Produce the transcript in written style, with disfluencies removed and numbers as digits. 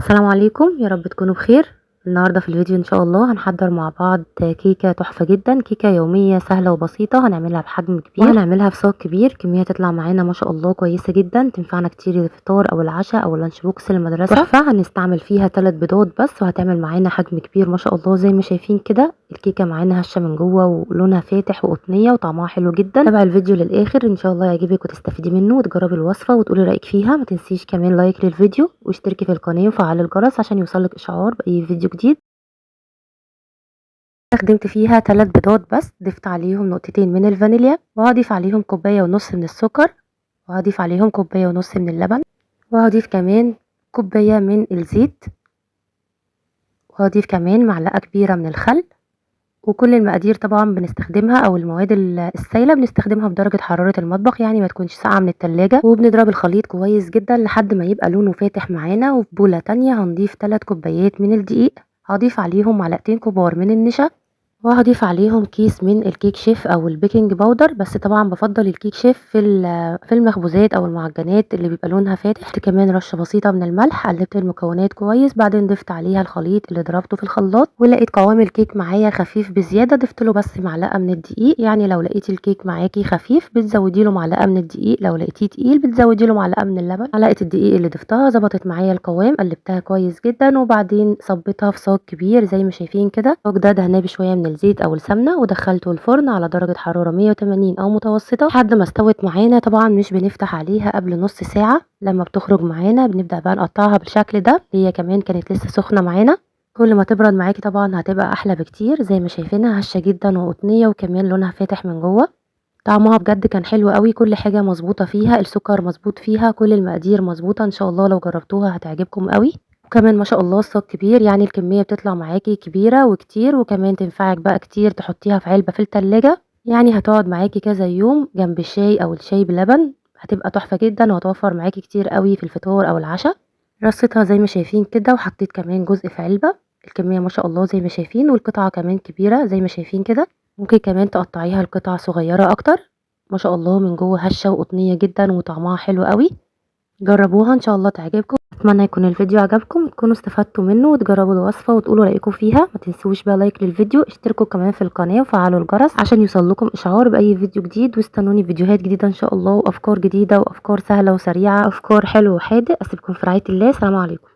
السلام عليكم، يا رب تكونوا بخير. النهارده في الفيديو ان شاء الله هنحضر مع بعض كيكه تحفه جدا، كيكه يوميه سهله وبسيطه. هنعملها بحجم كبير وهنعملها في صاج كبير، كميه تطلع معانا ما شاء الله كويسه جدا، تنفعنا كتير للفطار او العشاء او اللانش بوكس للمدرسه. تحفه. هنستعمل فيها 3 بيضات بس، وهتعمل معانا حجم كبير ما شاء الله. زي ما شايفين كده الكيكه معانا هشه من جوه ولونها فاتح وقطنيه وطعمها حلو جدا. تابع الفيديو للاخر ان شاء الله يعجبك وتستفيدي منه وتجربي الوصفه وتقولي رايك فيها. ما تنسيش كمان لايك للفيديو واشتركي في القناه وفعلي الجرس عشان يوصلك اشعار باي فيديو جديد. استخدمت فيها 3 بيضات بس، ضفت عليهم نقطتين من الفانيليا، وهضيف عليهم كوبايه ونص من السكر، وهضيف عليهم كوبايه ونص من اللبن، وهضيف كمان كوبايه من الزيت، وهضيف كمان معلقه كبيره من الخل. وكل المقادير طبعا بنستخدمها او المواد السائله بنستخدمها بدرجه حراره المطبخ، يعني ما تكونش ساقعه من التلاجة. وبنضرب الخليط كويس جدا لحد ما يبقى لونه فاتح معانا. وفي بوله تانية هنضيف 3 كوبايات من الدقيق، هضيف عليهم معلقتين كبار من النشا، وهضيف عليهم كيس من الكيك شيف او البيكنج باودر. بس طبعا بفضل الكيك شيف في المخبوزات او المعجنات اللي بيبقى لونها فاتح. ضفت كمان رشه بسيطه من الملح، قلبت المكونات كويس، بعدين ضفت عليها الخليط اللي ضربته في الخلاط. ولقيت قوام الكيك معايا خفيف بزياده، ضفت له بس معلقه من الدقيق. يعني لو لقيتي الكيك معاكي خفيف بتزودي له معلقه من الدقيق، لو لقيتيه تقيل بتزودي له معلقه من اللبن. معلقه الدقيق اللي ضفتها ظبطت معايا القوام، قلبتها كويس جدا، وبعدين صبيتها في صاج كبير زي ما شايفين كده. الصاج ده دهناه بشويه من الزيت او السمنه، ودخلته الفرن على درجه حراره 180 او متوسطه لحد ما استوت معانا. طبعا مش بنفتح عليها قبل نص ساعه، لما بتخرج معانا بنبدا بقى نقطعها بالشكل ده. هي كمان كانت لسه سخنه معانا، كل ما تبرد معاكي طبعا هتبقى احلى بكتير. زي ما شايفينها هشه جدا وقطنيه، وكمان لونها فاتح من جوه. طعمها بجد كان حلو قوي، كل حاجه مظبوطه فيها، السكر مظبوط فيها، كل المقادير مظبوطه. ان شاء الله لو جربتوها هتعجبكم قوي. وكمان ما شاء الله الصاج كبير، يعني الكميه بتطلع معاكي كبيره وكتير، وكمان تنفعك بقى كتير تحطيها في علبه في التلاجة. يعني هتقعد معاكي كذا يوم جنب الشاي او الشاي بلبن، هتبقى تحفه جدا وهتوفر معاكي كتير قوي في الفطار او العشاء. رصيتها زي ما شايفين كده، وحطيت كمان جزء في علبه. الكميه ما شاء الله زي ما شايفين، والقطعه كمان كبيره زي ما شايفين كده. ممكن كمان تقطعيها لقطع صغيره اكتر. ما شاء الله من جوه هشه وقطنيه جدا وطعمها حلو قوي. جربوها ان شاء الله تعجبكم. اتمنى يكون الفيديو عجبكم، تكونوا استفدتوا منه وتجربوا الوصفه وتقولوا رايكم فيها. ما تنسوش بقى لايك للفيديو، اشتركوا كمان في القناه وفعلوا الجرس عشان يوصلكم اشعار باي فيديو جديد. واستنوني فيديوهات جديده ان شاء الله، وافكار جديده وافكار سهله وسريعه، افكار حلوه وحادق. اسيبكم في رعايه الله، السلام عليكم.